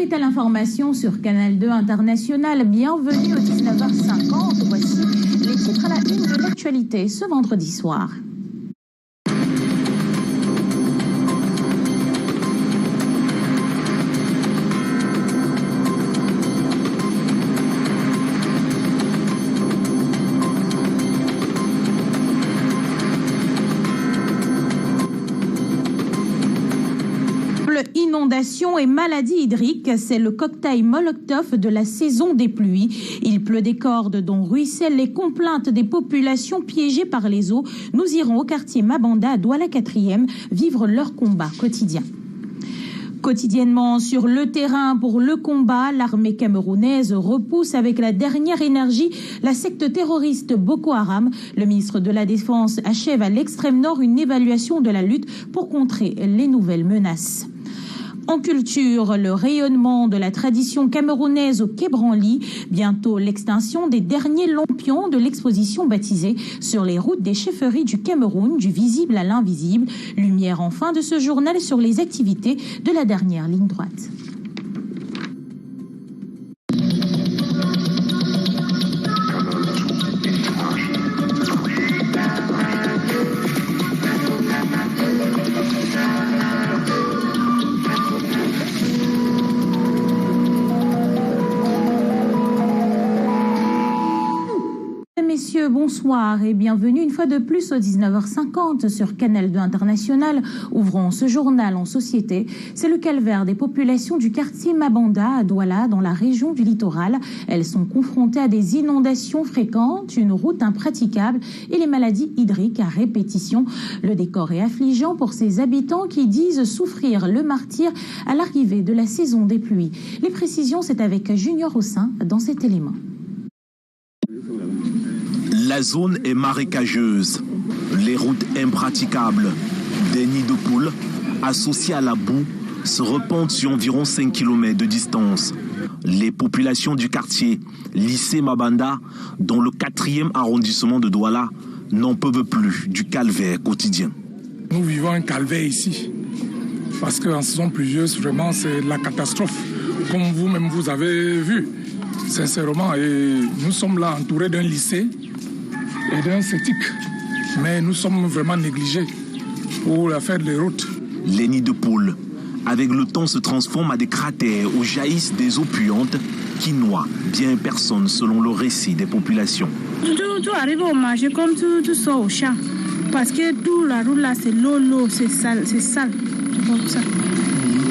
est à l'information sur Canal 2 International. Bienvenue au 19h50. Voici les titres à la une de l'actualité ce vendredi soir. Inondations et maladies hydriques, c'est le cocktail Molotov de la saison des pluies. Il pleut des cordes dont ruissellent les complaintes des populations piégées par les eaux. Nous irons au quartier Mabanda à Douala 4e vivre leur combat quotidien. Quotidiennement sur le terrain pour le combat, l'armée camerounaise repousse avec la dernière énergie la secte terroriste Boko Haram. Le ministre de la Défense achève à l'extrême nord une évaluation de la lutte pour contrer les nouvelles menaces. En culture, le rayonnement de la tradition camerounaise au Quai Branly. Bientôt l'extinction des derniers lampions de l'exposition baptisée sur les routes des chefferies du Cameroun, du visible à l'invisible. Lumière en fin de ce journal sur les activités de la dernière ligne droite. Messieurs, bonsoir et bienvenue une fois de plus au 19h50 sur Canal 2 International. Ouvrons ce journal en société. C'est le calvaire des populations du quartier Mabanda à Douala dans la région du littoral. Elles sont confrontées à des inondations fréquentes, une route impraticable et les maladies hydriques à répétition. Le décor est affligeant pour ces habitants qui disent souffrir le martyre à l'arrivée de la saison des pluies. Les précisions, c'est avec Junior Ossin dans cet élément. La zone est marécageuse, les routes impraticables, des nids de poules associés à la boue se répandent sur environ 5 km de distance. Les populations du quartier lycée Mabanda, dans le 4e arrondissement de Douala, n'en peuvent plus du calvaire quotidien. Nous vivons un calvaire ici, parce qu'en saison pluvieuse, vraiment, c'est la catastrophe, comme vous-même vous avez vu, sincèrement. Et nous sommes là entourés d'un lycée et d'un CETIC, mais nous sommes vraiment négligés pour la faire des routes. Les nids de poules, avec le temps, se transforment à des cratères où jaillissent des eaux puantes qui noient bien personne selon le récit des populations. Tout arrive au marché comme tout sort au champ, parce que toute la route là, c'est l'eau, c'est sale, c'est comme ça.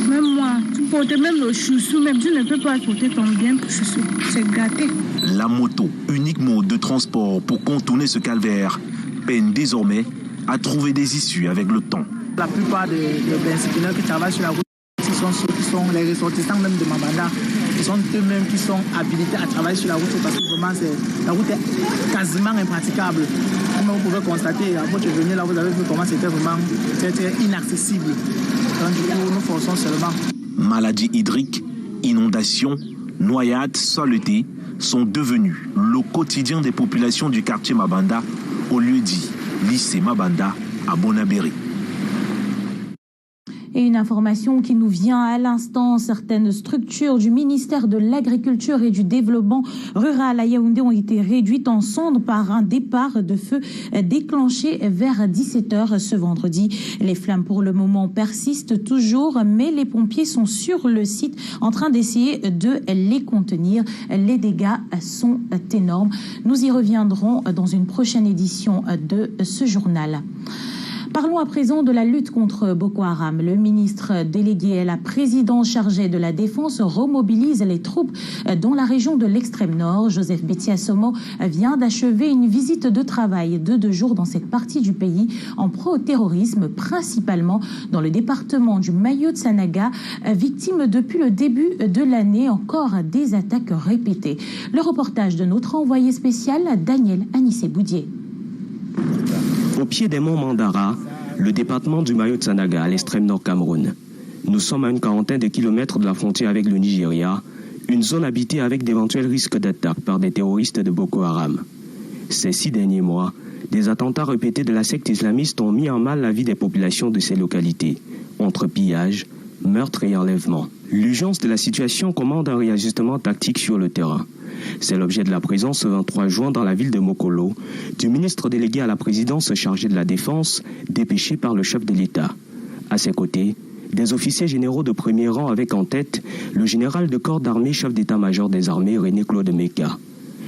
Même moi, tu portes même le choussou, même tu ne peux pas porter ton bien choussou, c'est gâté. La moto, unique mode de transport pour contourner ce calvaire, peine désormais à trouver des issues avec le temps. La plupart des benzineurs qui travaillent sur la route, ce sont ceux qui sont les ressortissants même de Mabanda. Ce sont eux-mêmes qui sont habilités à travailler sur la route parce que vraiment la route est quasiment impraticable. Comme vous pouvez constater, à votre venue là, vous avez vu comment c'était vraiment inaccessible. Donc du coup, nous forçons seulement. Maladies hydriques, inondations, noyades, saleté sont devenus le quotidien des populations du quartier Mabanda au lieu-dit lycée Mabanda à Bonabéry. Et une information qui nous vient à l'instant, certaines structures du ministère de l'Agriculture et du Développement rural à Yaoundé ont été réduites en cendres par un départ de feu déclenché vers 17h ce vendredi. Les flammes pour le moment persistent toujours, mais les pompiers sont sur le site en train d'essayer de les contenir. Les dégâts sont énormes. Nous y reviendrons dans une prochaine édition de ce journal. Parlons à présent de la lutte contre Boko Haram. Le ministre délégué à la présidence chargée de la Défense remobilise les troupes dans la région de l'extrême nord. Joseph Betiassomo vient d'achever une visite de travail de 2 jours dans cette partie du pays en pro-terrorisme, principalement dans le département du Mayo-Tsanaga, victime depuis le début de l'année encore des attaques répétées. Le reportage de notre envoyé spécial, Daniel Anissé-Boudier. Au pied des monts Mandara, le département du Mayo-Tsanaga à l'extrême nord Cameroun. Nous sommes à une quarantaine de kilomètres de la frontière avec le Nigeria, une zone habitée avec d'éventuels risques d'attaque par des terroristes de Boko Haram. Ces 6 derniers mois, des attentats répétés de la secte islamiste ont mis en mal la vie des populations de ces localités, entre pillages, meurtres et enlèvements. L'urgence de la situation commande un réajustement tactique sur le terrain. C'est l'objet de la présence ce 23 juin dans la ville de Mokolo du ministre délégué à la présidence chargé de la défense, dépêché par le chef de l'État. À ses côtés, des officiers généraux de premier rang avec en tête le général de corps d'armée chef d'état-major des armées René-Claude Meka.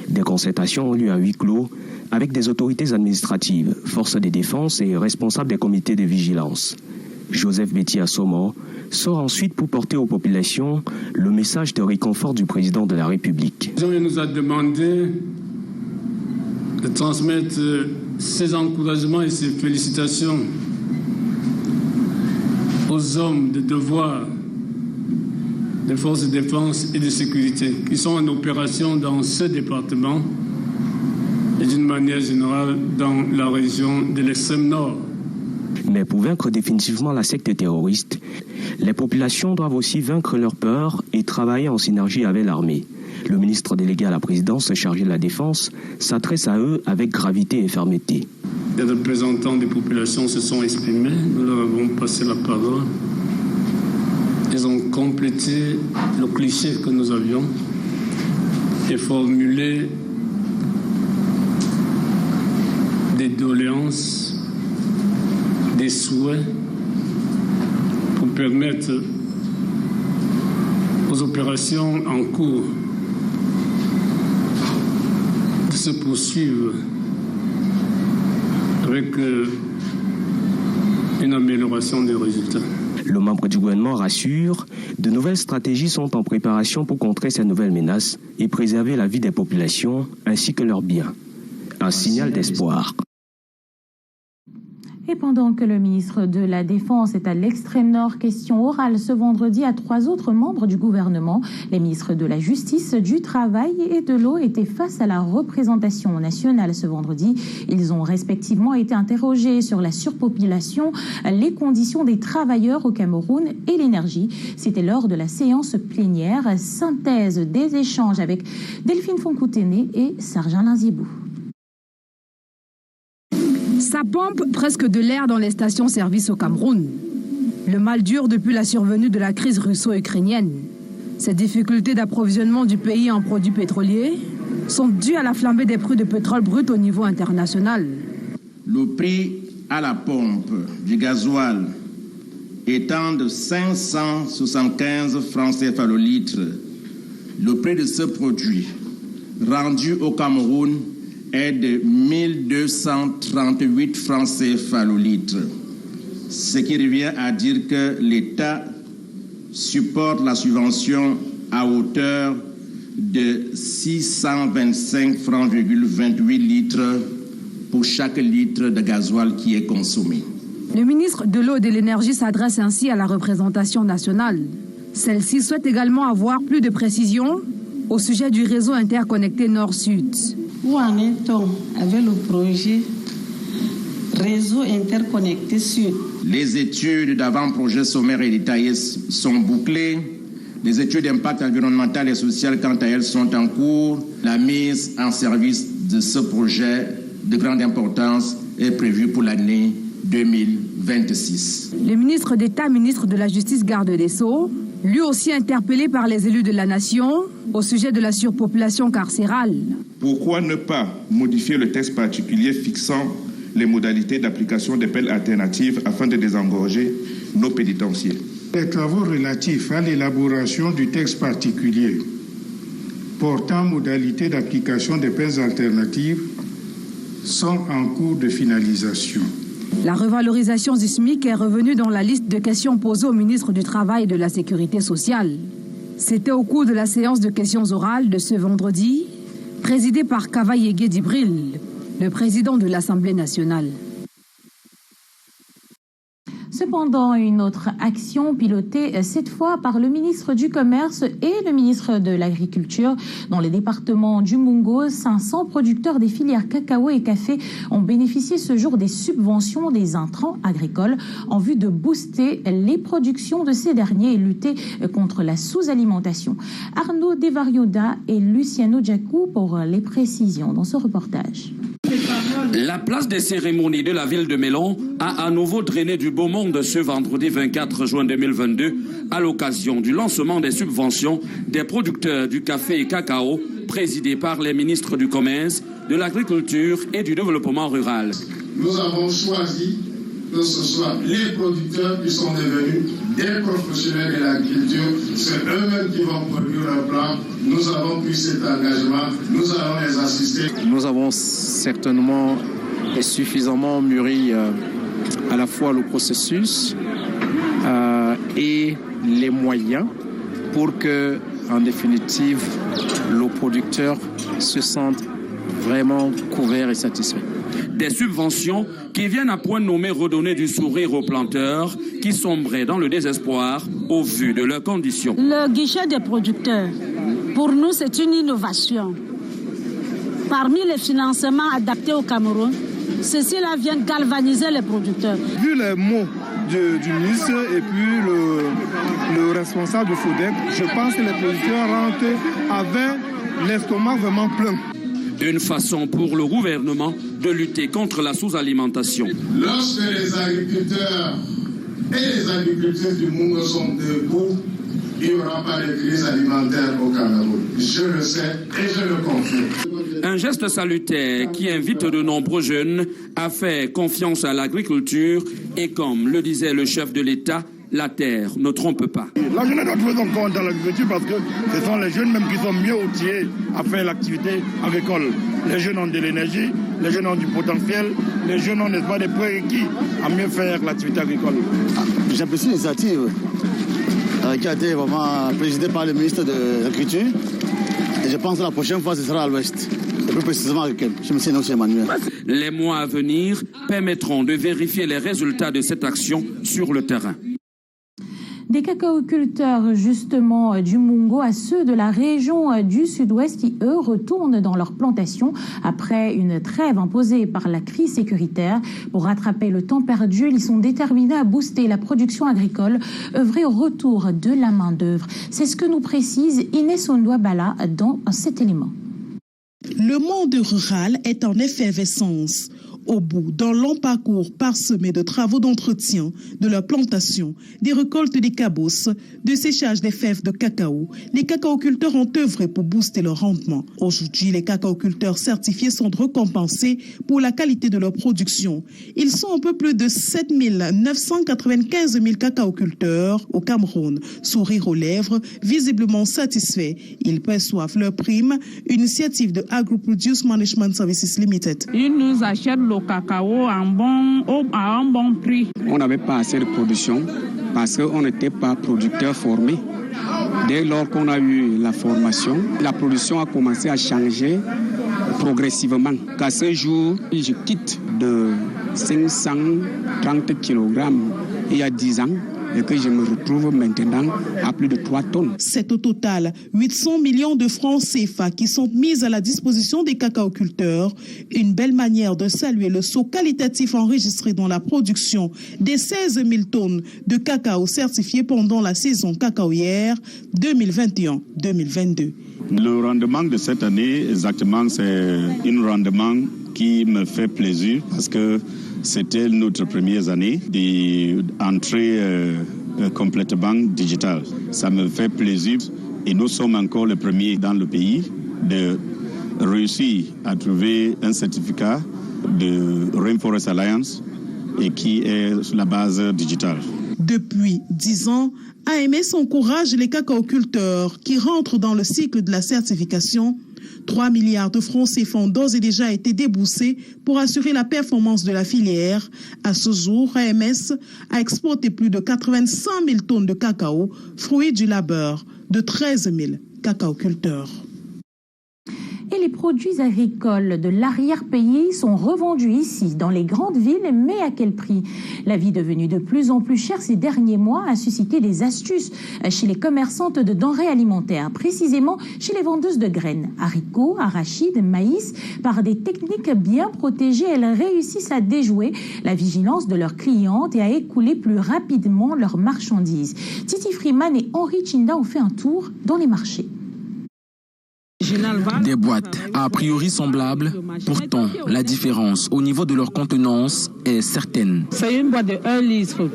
Des concertations ont lieu à huis clos avec des autorités administratives, forces de défense et responsables des comités de vigilance. Joseph Betty Assomo sort ensuite pour porter aux populations le message de réconfort du président de la République. Il nous a demandé de transmettre ses encouragements et ses félicitations aux hommes de devoir des forces de défense et de sécurité qui sont en opération dans ce département et d'une manière générale dans la région de l'extrême nord. Mais pour vaincre définitivement la secte terroriste, les populations doivent aussi vaincre leur peur et travailler en synergie avec l'armée. Le ministre délégué à la présidence chargé de la défense s'adresse à eux avec gravité et fermeté. Les représentants des populations se sont exprimés, nous leur avons passé la parole. Ils ont complété le cliché que nous avions et formulé des doléances, des souhaits pour permettre aux opérations en cours de se poursuivre avec une amélioration des résultats. Le membre du gouvernement rassure, de nouvelles stratégies sont en préparation pour contrer ces nouvelles menaces et préserver la vie des populations ainsi que leurs biens. Un signal d'espoir. Et pendant que le ministre de la Défense est à l'extrême nord, question orale ce vendredi à 3 autres membres du gouvernement. Les ministres de la Justice, du Travail et de l'Eau étaient face à la représentation nationale ce vendredi. Ils ont respectivement été interrogés sur la surpopulation, les conditions des travailleurs au Cameroun et l'énergie. C'était lors de la séance plénière. Synthèse des échanges avec Delphine Foncoutene et Sarjan Linziebou. Ça pompe presque de l'air dans les stations-service au Cameroun. Le mal dure depuis la survenue de la crise russo-ukrainienne. Ces difficultés d'approvisionnement du pays en produits pétroliers sont dues à la flambée des prix de pétrole brut au niveau international. Le prix à la pompe du gasoil étant de 575 francs CFA le litre, le prix de ce produit rendu au Cameroun est de 1238 francs CFA le litre, ce qui revient à dire que l'État supporte la subvention à hauteur de 625 francs,28 litres pour chaque litre de gasoil qui est consommé. Le ministre de l'Eau et de l'Énergie s'adresse ainsi à la représentation nationale. Celle-ci souhaite également avoir plus de précisions au sujet du réseau interconnecté Nord-Sud. Où en est-on avec le projet Réseau interconnecté Sud? Les études d'avant-projet sommaires et détaillées sont bouclées. Les études d'impact environnemental et social, quant à elles, sont en cours. La mise en service de ce projet de grande importance est prévue pour l'année 2026. Le ministre d'État, ministre de la Justice, garde des Sceaux, lui aussi interpellé par les élus de la nation au sujet de la surpopulation carcérale. Pourquoi ne pas modifier le texte particulier fixant les modalités d'application des peines alternatives afin de désengorger nos pénitenciers? Les travaux relatifs à l'élaboration du texte particulier portant modalités d'application des peines alternatives sont en cours de finalisation. La revalorisation du SMIC est revenue dans la liste de questions posées au ministre du Travail et de la Sécurité sociale. C'était au cours de la séance de questions orales de ce vendredi, présidée par Kavayegue Dibril, le président de l'Assemblée nationale. Cependant, une autre action pilotée cette fois par le ministre du Commerce et le ministre de l'Agriculture. Dans les départements du Mungo, 500 producteurs des filières cacao et café ont bénéficié ce jour des subventions des intrants agricoles en vue de booster les productions de ces derniers et lutter contre la sous-alimentation. Arnaud Devarioda et Luciano Giacou pour les précisions dans ce reportage. La place des cérémonies de la ville de Melon a à nouveau drainé du beau monde ce vendredi 24 juin 2022 à l'occasion du lancement des subventions des producteurs du café et cacao présidés par les ministres du Commerce, de l'Agriculture et du Développement rural. Nous avons choisi que ce soit les producteurs qui sont devenus des professionnels de l'agriculture. C'est eux-mêmes qui vont produire leur plan. Nous avons pris cet engagement. Nous allons les assister. Nous avons certainement et suffisamment mûri à la fois le processus et les moyens pour que, en définitive, le producteur se sente vraiment couvert et satisfait. Des subventions qui viennent à point nommé redonner du sourire aux planteurs qui sombraient dans le désespoir au vu de leurs conditions. Le guichet des producteurs, pour nous, c'est une innovation. Parmi les financements adaptés au Cameroun, ceci-là vient galvaniser les producteurs. Vu les mots du ministre et puis le responsable de FODEC, je pense que les producteurs rentrent avec l'estomac vraiment plein. Une façon pour le gouvernement de lutter contre la sous-alimentation. Lorsque les agriculteurs et les agricultrices du monde sont debout, il n'y aura pas de crise alimentaire au Cameroun. Je le sais et je le confirme. Un geste salutaire qui invite de nombreux jeunes à faire confiance à l'agriculture et comme le disait le chef de l'État, la terre ne trompe pas. La jeunesse doit trouver son compte dans l'agriculture parce que ce sont les jeunes même qui sont mieux outillés à faire l'activité agricole. Les jeunes ont de l'énergie, les jeunes ont du potentiel, les jeunes ont, n'est-ce pas, des prérequis à mieux faire l'activité agricole. J'apprécie l'initiative qui a été vraiment présidée par le ministre de l'Agriculture. Et je pense que la prochaine fois, ce sera à l'Ouest. Et plus précisément avec elle. Je me suis nommé Emmanuel. Les mois à venir permettront de vérifier les résultats de cette action sur le terrain. Des cacaoculteurs justement du Mungo à ceux de la région du sud-ouest qui, eux, retournent dans leurs plantations après une trêve imposée par la crise sécuritaire. Pour rattraper le temps perdu, ils sont déterminés à booster la production agricole, œuvrer au retour de la main-d'œuvre. C'est ce que nous précise Inès Ondouabala dans cet élément. Le monde rural est en effervescence. Au bout d'un long parcours parsemé de travaux d'entretien de leur plantation, des récoltes des cabosses, de séchage des fèves de cacao, les cacaoculteurs ont œuvré pour booster leur rendement. Aujourd'hui, les cacaoculteurs certifiés sont récompensés pour la qualité de leur production. Ils sont un peu plus de 7 995 000 cacaoculteurs au Cameroun, sourire aux lèvres, visiblement satisfaits. Ils perçoivent leur prime, initiative de Agro-Produce Management Services Limited. Ils nous achètent le cacao à un bon prix. On n'avait pas assez de production parce qu'on n'était pas producteur formé. Dès lors qu'on a eu la formation, la production a commencé à changer progressivement. Qu'à ce jour, je quitte de 530 kg il y a 10 ans et que je me retrouve maintenant à plus de 3 tonnes. C'est au total 800 millions de francs CFA qui sont mis à la disposition des cacaoculteurs. Une belle manière de saluer le saut qualitatif enregistré dans la production des 16 000 tonnes de cacao certifiés pendant la saison cacaoyère 2021-2022. Le rendement de cette année, exactement, c'est un rendement qui me fait plaisir parce que c'était notre première année d'entrée complètement digitale. Ça me fait plaisir et nous sommes encore les premiers dans le pays de réussir à trouver un certificat de Rainforest Alliance et qui est sur la base digitale. Depuis 10 ans, AMS encourage les cacaoculteurs qui rentrent dans le cycle de la certification. 3 milliards de francs CFA ont d'ores et déjà été déboursés pour assurer la performance de la filière. À ce jour, AMS a exporté plus de 85 000 tonnes de cacao, fruit du labeur de 13 000 cacaoculteurs. Et les produits agricoles de l'arrière-pays sont revendus ici, dans les grandes villes, mais à quel prix? La vie devenue de plus en plus chère ces derniers mois a suscité des astuces chez les commerçantes de denrées alimentaires, précisément chez les vendeuses de graines, haricots, arachides, maïs. Par des techniques bien protégées, elles réussissent à déjouer la vigilance de leurs clientes et à écouler plus rapidement leurs marchandises. Titi Freeman et Henri Chinda ont fait un tour dans les marchés. Des boîtes a priori semblables, pourtant la différence au niveau de leur contenance est certaine. C'est une boîte de 1 litre.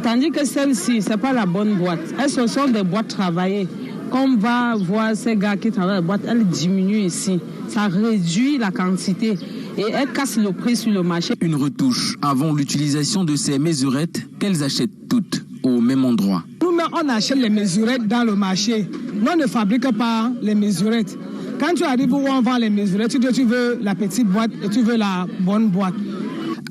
Tandis que celle-ci, ce n'est pas la bonne boîte. Elles ce sont des boîtes travaillées. Comme on va voir ces gars qui travaillent la boîte, elles diminuent ici. Ça réduit la quantité et elles cassent le prix sur le marché. Une retouche avant l'utilisation de ces mesurettes qu'elles achètent toutes au même endroit. Nous-mêmes, on achète les mesurettes dans le marché. Nous, on ne fabrique pas les mesurettes. Quand tu arrives où on vend les mesurettes, tu veux la petite boîte et tu veux la bonne boîte.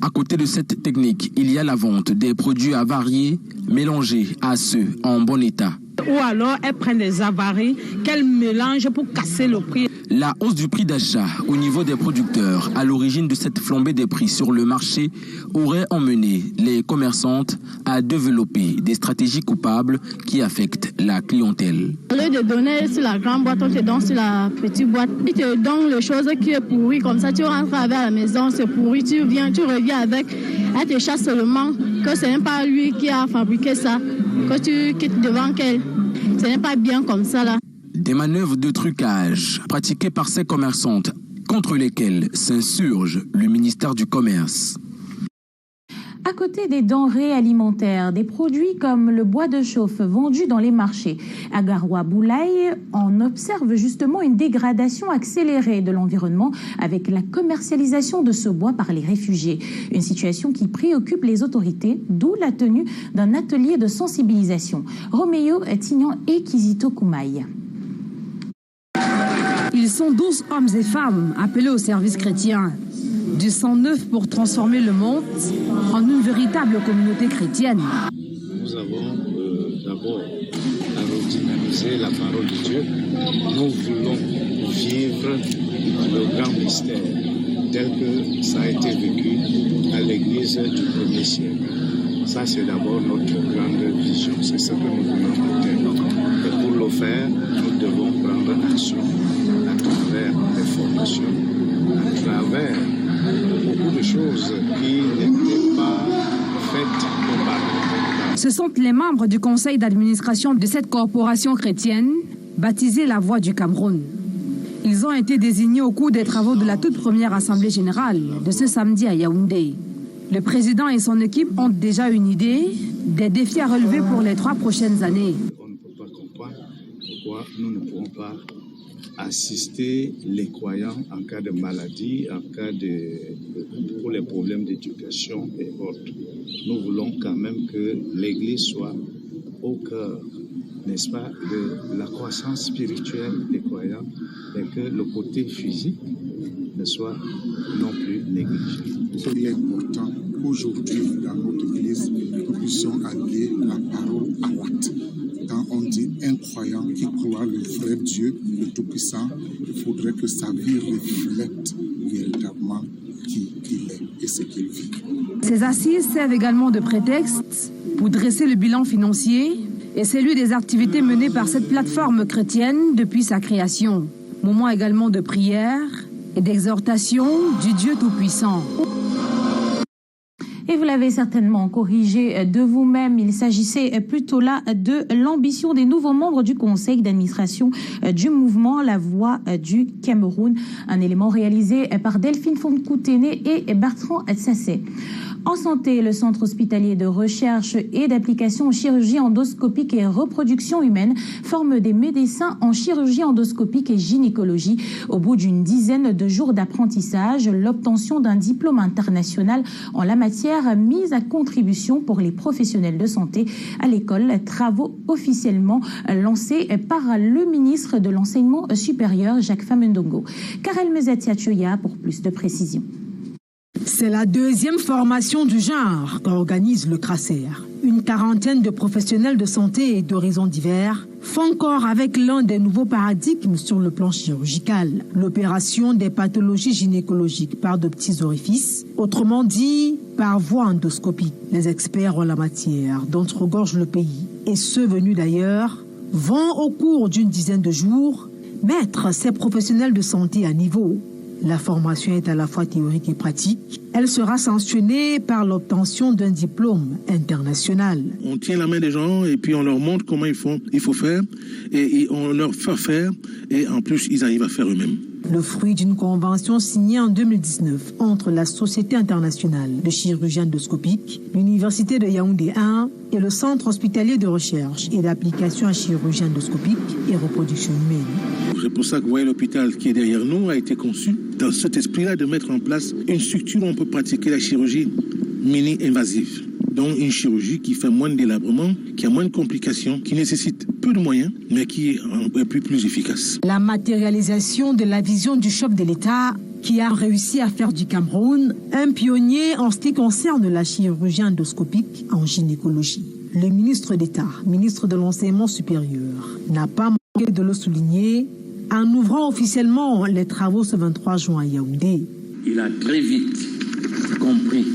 À côté de cette technique, il y a la vente des produits avariés mélangés à ceux en bon état. Ou alors elles prennent des avaries qu'elles mélangent pour casser le prix. La hausse du prix d'achat au niveau des producteurs à l'origine de cette flambée des prix sur le marché aurait emmené les commerçantes à développer des stratégies coupables qui affectent la clientèle. Au lieu de donner sur la grande boîte, on te donne sur la petite boîte. Ils te donnent les choses qui est pourri, comme ça tu rentres avec à la maison, c'est pourri, tu reviens avec, elle te chasse seulement que ce n'est pas lui qui a fabriqué ça, que tu quittes devant qu'elle. Ce n'est pas bien comme ça là. Des manœuvres de trucage pratiquées par ces commerçantes contre lesquelles s'insurge le ministère du Commerce. À côté des denrées alimentaires, des produits comme le bois de chauffe vendu dans les marchés à Garoua-Boulaye, on observe justement une dégradation accélérée de l'environnement avec la commercialisation de ce bois par les réfugiés. Une situation qui préoccupe les autorités, d'où la tenue d'un atelier de sensibilisation. Roméo Tignan et Kizito Koumaï. Ils sont 12 hommes et femmes appelés au service chrétien. Du sang neuf pour transformer le monde en une véritable communauté chrétienne. Nous avons d'abord à redynamiser la parole de Dieu. Nous voulons vivre le grand mystère tel que ça a été vécu à l'église du 1er siècle. Ça, c'est d'abord notre grande vision. C'est ce que nous voulons atteindre. Et pour le faire, nous devons prendre action à travers les formations, à travers beaucoup de choses qui n'étaient pas faites auparavant. Ce sont les membres du conseil d'administration de cette corporation chrétienne, baptisée La Voix du Cameroun. Ils ont été désignés au cours des travaux de la toute première assemblée générale de ce samedi à Yaoundé. Le président et son équipe ont déjà une idée des défis à relever pour les 3 prochaines années. On ne peut pas comprendre pourquoi nous ne pourrons pas assister les croyants en cas de maladie, en cas pour les problèmes d'éducation et autres. Nous voulons quand même que l'Église soit au cœur, n'est-ce pas, de la croissance spirituelle des croyants et que le côté physique ne soit non plus négligé. Il est important qu'aujourd'hui, dans notre Église, nous puissions allier la parole à l'acte. Quand on dit un croyant qui croit le vrai Dieu, le Tout-Puissant, il faudrait que sa vie reflète véritablement qui il est et ce qu'il vit. Ces assises servent également de prétexte pour dresser le bilan financier et celui des activités menées par cette plateforme chrétienne depuis sa création. Moment également de prière et d'exhortation du Dieu Tout-Puissant. Et vous l'avez certainement corrigé de vous-même. Il s'agissait plutôt là de l'ambition des nouveaux membres du conseil d'administration du mouvement La Voix du Cameroun. Un élément réalisé par Delphine Fonkoutene et Bertrand Sassé. En santé, le centre hospitalier de recherche et d'application en chirurgie endoscopique et reproduction humaine forme des médecins en chirurgie endoscopique et gynécologie. Au bout d'une dizaine de jours d'apprentissage, l'obtention d'un diplôme international en la matière mise à contribution pour les professionnels de santé à l'école. Travaux officiellement lancés par le ministre de l'Enseignement supérieur, Jacques Famendongo. Karel Mezatiachoya pour plus de précisions. C'est la 2e formation du genre qu'organise le CRACER. Une quarantaine de professionnels de santé et d'horizons divers font corps avec l'un des nouveaux paradigmes sur le plan chirurgical, l'opération des pathologies gynécologiques par de petits orifices, autrement dit par voie endoscopique. Les experts en la matière dont regorge le pays, et ceux venus d'ailleurs, vont au cours d'une dizaine de jours mettre ces professionnels de santé à niveau La formation est à la fois théorique et pratique. Elle sera sanctionnée par l'obtention d'un diplôme international. On tient la main des gens et puis on leur montre comment il faut faire et on leur fait faire et en plus ils arrivent à faire eux-mêmes. Le fruit d'une convention signée en 2019 entre la Société internationale de chirurgie endoscopique, l'Université de Yaoundé 1 et le Centre hospitalier de recherche et d'application en chirurgie endoscopique et reproduction humaine. C'est pour ça que vous voyez l'hôpital qui est derrière nous a été conçu dans cet esprit-là de mettre en place une structure où on peut pratiquer la chirurgie mini-invasive. Donc une chirurgie qui fait moins de délabrement, qui a moins de complications, qui nécessite peu de moyens, mais qui est un peu plus efficace. La matérialisation de la vision du chef de l'État qui a réussi à faire du Cameroun un pionnier en ce qui concerne la chirurgie endoscopique en gynécologie. Le ministre d'État, ministre de l'Enseignement supérieur, n'a pas manqué de le souligner en ouvrant officiellement les travaux ce 23 juin à Yaoundé. Il a très vite compris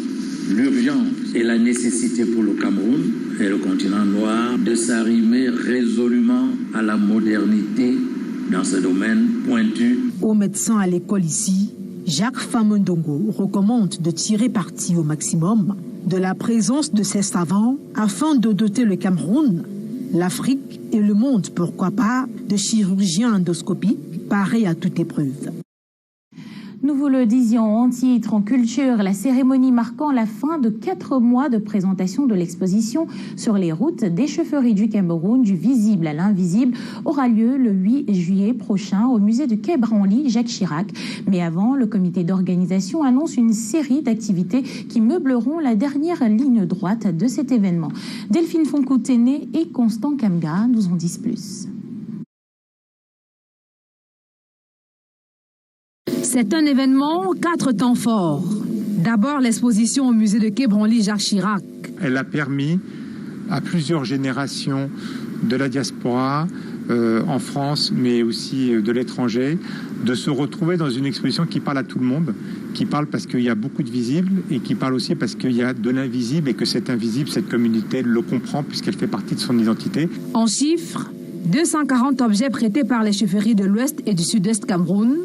l'urgence et la nécessité pour le Cameroun et le continent noir de s'arrimer résolument à la modernité dans ce domaine pointu. Aux médecins à l'école ici, Jacques Famondongo recommande de tirer parti au maximum de la présence de ces savants afin de doter le Cameroun, l'Afrique et le monde, pourquoi pas, de chirurgiens endoscopiques parés à toute épreuve. Nous vous le disions en titre, en culture, la cérémonie marquant la fin de 4 mois de présentation de l'exposition sur les routes des chefferies du Cameroun, du visible à l'invisible, aura lieu le 8 juillet prochain au musée de Quai Branly, Jacques Chirac. Mais avant, le comité d'organisation annonce une série d'activités qui meubleront la dernière ligne droite de cet événement. Delphine Fonkoutene et Constant Kamga nous en disent plus. C'est un événement, 4 temps forts. D'abord, l'exposition au musée de Quai Branly Jacques Chirac. Elle a permis à plusieurs générations de la diaspora en France, mais aussi de l'étranger, de se retrouver dans une exposition qui parle à tout le monde, qui parle parce qu'il y a beaucoup de visibles et qui parle aussi parce qu'il y a de l'invisible et que cet invisible, cette communauté le comprend puisqu'elle fait partie de son identité. En chiffres, 240 objets prêtés par les chefferies de l'Ouest et du Sud-Est Cameroun,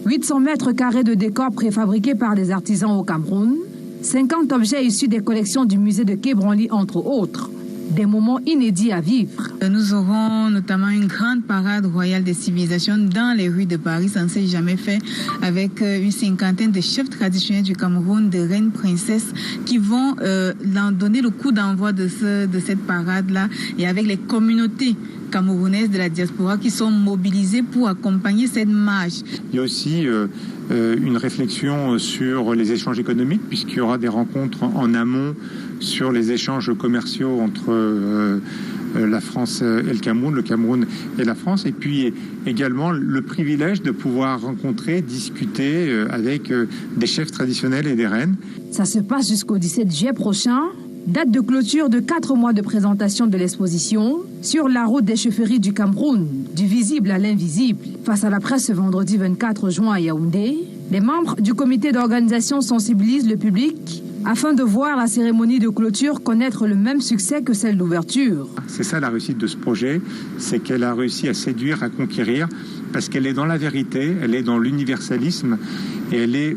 800 mètres carrés de décors préfabriqués par des artisans au Cameroun, 50 objets issus des collections du musée de Quai Branly, entre autres. Des moments inédits à vivre. Nous aurons notamment une grande parade royale des civilisations dans les rues de Paris, ça ne s'est jamais fait, avec une cinquantaine de chefs traditionnels du Cameroun, de reines princesses, qui vont donner le coup d'envoi de cette parade-là, et avec les communautés camerounaises de la diaspora qui sont mobilisées pour accompagner cette marche. Il y a aussi une réflexion sur les échanges économiques, puisqu'il y aura des rencontres en amont sur les échanges commerciaux entre la France et le Cameroun et la France, et puis également le privilège de pouvoir rencontrer, discuter avec des chefs traditionnels et des reines. Ça se passe jusqu'au 17 juillet prochain, date de clôture de 4 mois de présentation de l'exposition sur la route des chefferies du Cameroun, du visible à l'invisible. Face à la presse ce vendredi 24 juin à Yaoundé, les membres du comité d'organisation sensibilisent le public afin de voir la cérémonie de clôture connaître le même succès que celle d'ouverture. C'est ça la réussite de ce projet, c'est qu'elle a réussi à séduire, à conquérir, parce qu'elle est dans la vérité, elle est dans l'universalisme et elle est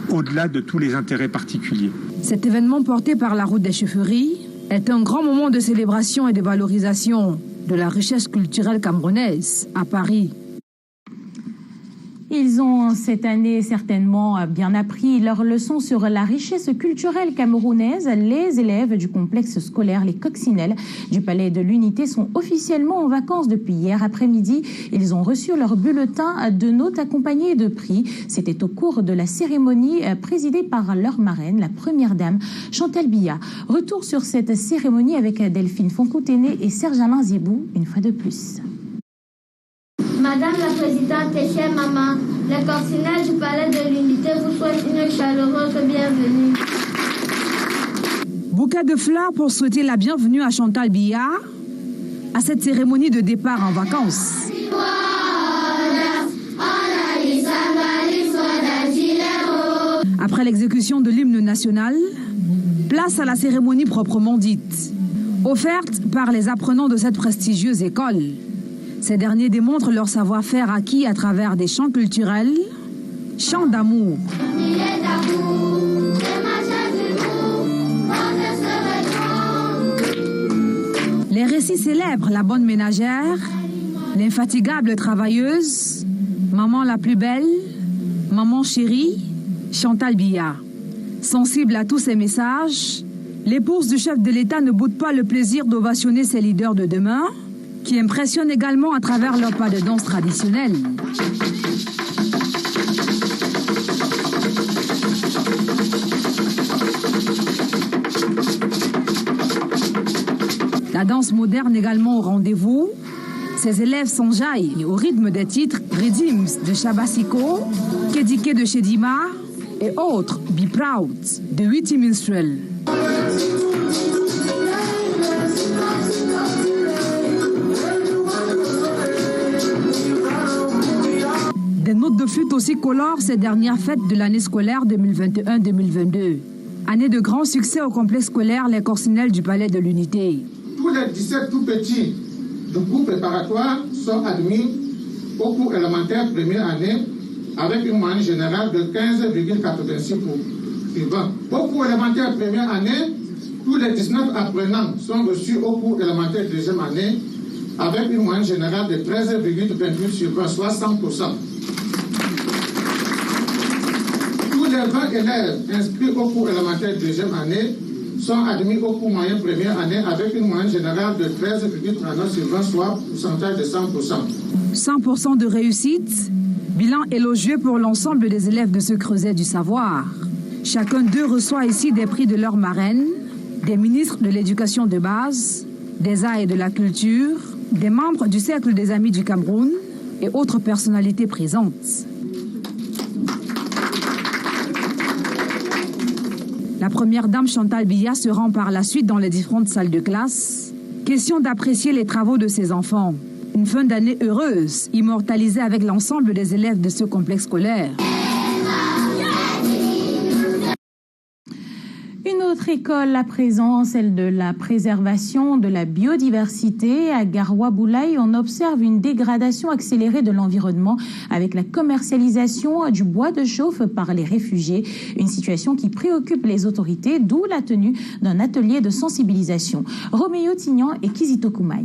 au-delà de tous les intérêts particuliers. Cet événement porté par la route des chefferies est un grand moment de célébration et de valorisation de la richesse culturelle camerounaise à Paris. Ils ont cette année certainement bien appris leur leçon sur la richesse culturelle camerounaise. Les élèves du complexe scolaire Les Coccinelles du Palais de l'Unité sont officiellement en vacances depuis hier après-midi. Ils ont reçu leur bulletin de notes accompagné de prix. C'était au cours de la cérémonie présidée par leur marraine, la première dame Chantal Biya. Retour sur cette cérémonie avec Delphine Fonkoutene et Serge-Alain Zibou, une fois de plus. Madame la Présidente et chère maman, les Coccinelles du Palais de l'Unité vous souhaitent une chaleureuse bienvenue. Bouquet de fleurs pour souhaiter la bienvenue à Chantal Biya à cette cérémonie de départ en vacances. Après l'exécution de l'hymne national, place à la cérémonie proprement dite, offerte par les apprenants de cette prestigieuse école. Ces derniers démontrent leur savoir-faire acquis à travers des chants culturels, Chant d'amour. Les récits célèbrent la bonne ménagère, l'infatigable travailleuse, maman la plus belle, maman chérie, Chantal Biya. Sensible à tous ces messages, l'épouse du chef de l'État ne boude pas le plaisir d'ovationner ses leaders de demain, qui impressionnent également à travers leur pas de danse traditionnel. La danse moderne également au rendez-vous. Ses élèves s'enjaillent au rythme des titres Rhythms de Shabasiko, Kedike de Chedima et autres Be Proud de Witty Minstrel. Des notes de flûte aussi colorent ces dernières fêtes de l'année scolaire 2021-2022. Année de grand succès au complexe scolaire Les Corsinelles du Palais de l'Unité. Tous les 17 tout petits du cours préparatoire sont admis au cours élémentaire première année avec une moyenne générale de 15,86 pour suivant. Au cours élémentaire première année, tous les 19 apprenants sont reçus au cours élémentaire deuxième année avec une moyenne générale de 13,28 suivant, soit 100%. Tous les 20 élèves inscrits au cours élémentaire deuxième année sont admis au cours moyen première année avec une moyenne générale de 13,39 sur 20, soit pourcentage de 100%. 100% de réussite, bilan élogieux pour l'ensemble des élèves de ce creuset du savoir. Chacun d'eux reçoit ici des prix de leur marraine, des ministres de l'éducation de base, des arts et de la culture, des membres du Cercle des Amis du Cameroun et autres personnalités présentes. La première dame Chantal Biya se rend par la suite dans les différentes salles de classe. Question d'apprécier les travaux de ses enfants. Une fin d'année heureuse, immortalisée avec l'ensemble des élèves de ce complexe scolaire. Une autre école à présent, celle de la préservation de la biodiversité. À Garoua-Boulaye, on observe une dégradation accélérée de l'environnement avec la commercialisation du bois de chauffe par les réfugiés. Une situation qui préoccupe les autorités, d'où la tenue d'un atelier de sensibilisation. Roméo Tignan et Kizito Koumaï.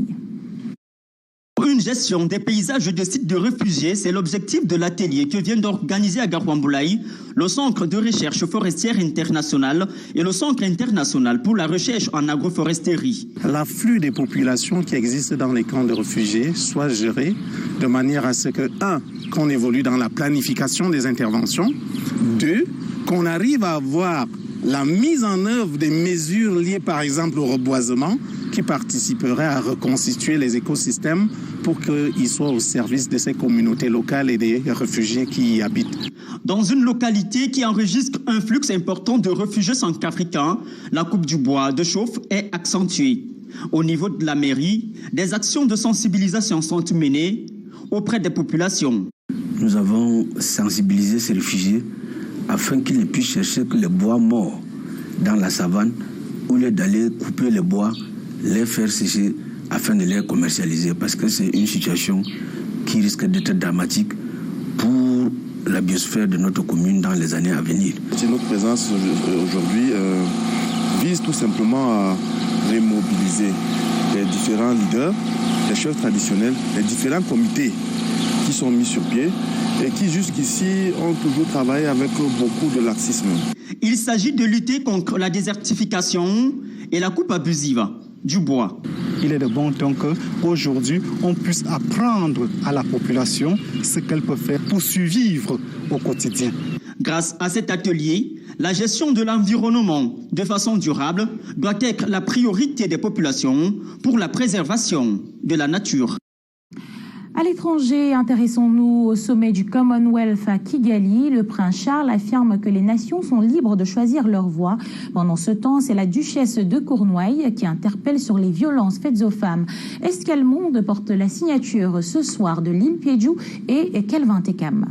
Une gestion des paysages de sites de réfugiés, c'est l'objectif de l'atelier que vient d'organiser à Garoua-Boulaye le Centre de recherche forestière international et le Centre international pour la recherche en agroforesterie. L'afflux des populations qui existent dans les camps de réfugiés soit géré de manière à ce que, 1, qu'on évolue dans la planification des interventions, 2, qu'on arrive à avoir la mise en œuvre des mesures liées par exemple au reboisement qui participeraient à reconstituer les écosystèmes pour qu'ils soient au service de ces communautés locales et des réfugiés qui y habitent. Dans une localité qui enregistre un flux important de réfugiés centrafricains, la coupe du bois de chauffe est accentuée. Au niveau de la mairie, des actions de sensibilisation sont menées auprès des populations. Nous avons sensibilisé ces réfugiés afin qu'ils ne puissent chercher que les bois morts dans la savane, au lieu d'aller couper les bois, les faire sécher afin de les commercialiser, parce que c'est une situation qui risque d'être dramatique pour la biosphère de notre commune dans les années à venir. Notre présence aujourd'hui vise tout simplement à remobiliser les différents leaders, les chefs traditionnels, les différents comités qui sont mis sur pied et qui jusqu'ici ont toujours travaillé avec beaucoup de laxisme. Il s'agit de lutter contre la désertification et la coupe abusive du bois. Il est de bon temps qu'aujourd'hui, on puisse apprendre à la population ce qu'elle peut faire pour survivre au quotidien. Grâce à cet atelier, la gestion de l'environnement de façon durable doit être la priorité des populations pour la préservation de la nature. À l'étranger, intéressons-nous au sommet du Commonwealth à Kigali. Le prince Charles affirme que les nations sont libres de choisir leur voie. Pendant ce temps, c'est la duchesse de Cornouailles qui interpelle sur les violences faites aux femmes. Escalmonde porte la signature ce soir de Limpiedjou et Kelvin Tekam.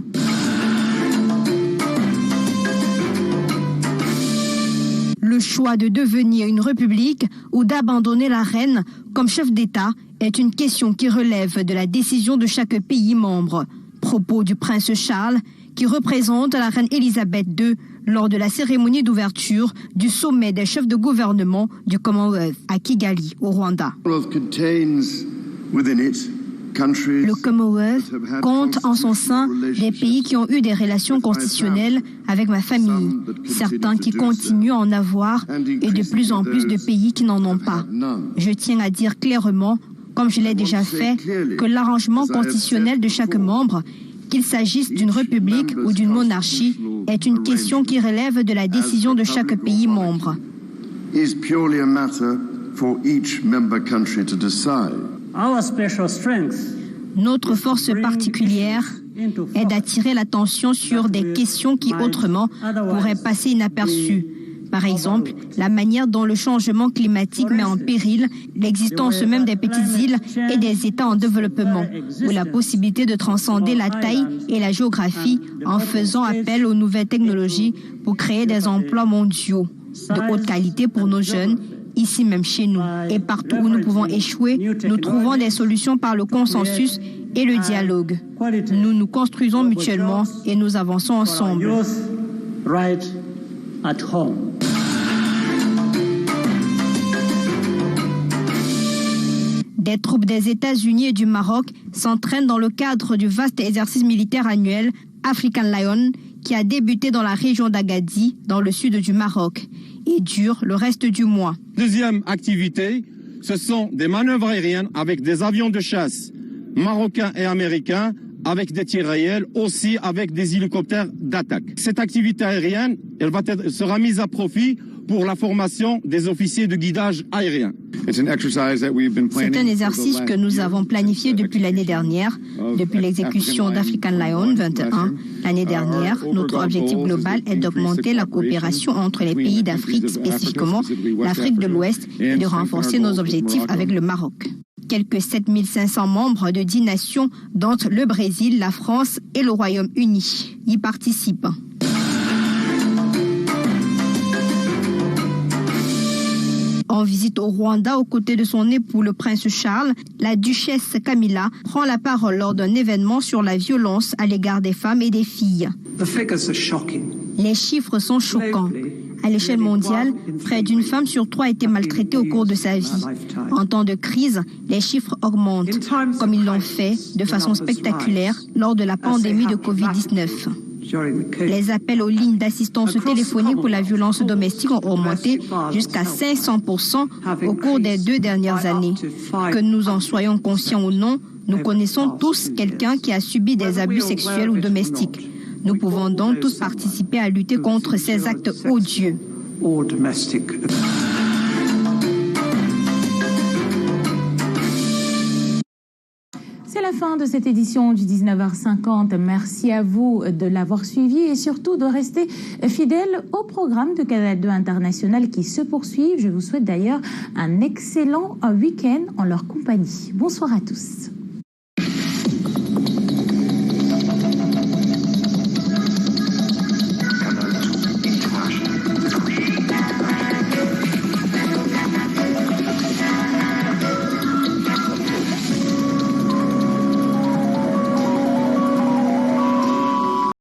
Le choix de devenir une république ou d'abandonner la reine comme chef d'État est une question qui relève de la décision de chaque pays membre. Propos du prince Charles qui représente la reine Elisabeth II lors de la cérémonie d'ouverture du sommet des chefs de gouvernement du Commonwealth à Kigali, au Rwanda. Le Commonwealth compte en son sein des pays qui ont eu des relations constitutionnelles avec ma famille, certains qui continuent à en avoir et de plus en plus de pays qui n'en ont pas. Je tiens à dire clairement, comme je l'ai déjà fait, que l'arrangement constitutionnel de chaque membre, qu'il s'agisse d'une république ou d'une monarchie, est une question qui relève de la décision de chaque pays membre. Notre force particulière est d'attirer l'attention sur des questions qui autrement pourraient passer inaperçues. Par exemple, la manière dont le changement climatique met en péril l'existence même des petites îles et des États en développement, ou la possibilité de transcender la taille et la géographie en faisant appel aux nouvelles technologies pour créer des emplois mondiaux de haute qualité pour nos jeunes, ici même chez nous. Et partout où nous pouvons échouer, nous trouvons des solutions par le consensus et le dialogue. Nous nous construisons mutuellement et nous avançons ensemble. Des troupes des États-Unis et du Maroc s'entraînent dans le cadre du vaste exercice militaire annuel African Lion qui a débuté dans la région d'Agadir, dans le sud du Maroc, et dure le reste du mois. Deuxième activité, ce sont des manœuvres aériennes avec des avions de chasse marocains et américains, avec des tirs réels, aussi avec des hélicoptères d'attaque. Cette activité aérienne, sera mise à profit pour la formation des officiers de guidage aérien. C'est un exercice que nous avons planifié depuis l'année dernière, depuis l'exécution d'African Lion 21. L'année dernière, notre objectif global est d'augmenter la coopération entre les pays d'Afrique, spécifiquement l'Afrique de l'Ouest, et de renforcer nos objectifs avec le Maroc. Quelques 7500 membres de 10 nations, dont le Brésil, la France et le Royaume-Uni, y participent. En visite au Rwanda aux côtés de son époux le prince Charles, la duchesse Camilla prend la parole lors d'un événement sur la violence à l'égard des femmes et des filles. Les chiffres sont choquants. À l'échelle mondiale, près d'une femme sur 3 a été maltraitée au cours de sa vie. En temps de crise, les chiffres augmentent, comme ils l'ont fait de façon spectaculaire lors de la pandémie de Covid-19. Les appels aux lignes d'assistance téléphonique pour la violence domestique ont augmenté jusqu'à 500% au cours des 2 dernières années. Que nous en soyons conscients ou non, nous connaissons tous quelqu'un qui a subi des abus sexuels ou domestiques. Nous pouvons donc tous participer à lutter contre ces actes odieux. C'est la fin de cette édition du 19h50. Merci à vous de l'avoir suivi et surtout de rester fidèle au programme de Canal 2 International qui se poursuit. Je vous souhaite d'ailleurs un excellent week-end en leur compagnie. Bonsoir à tous.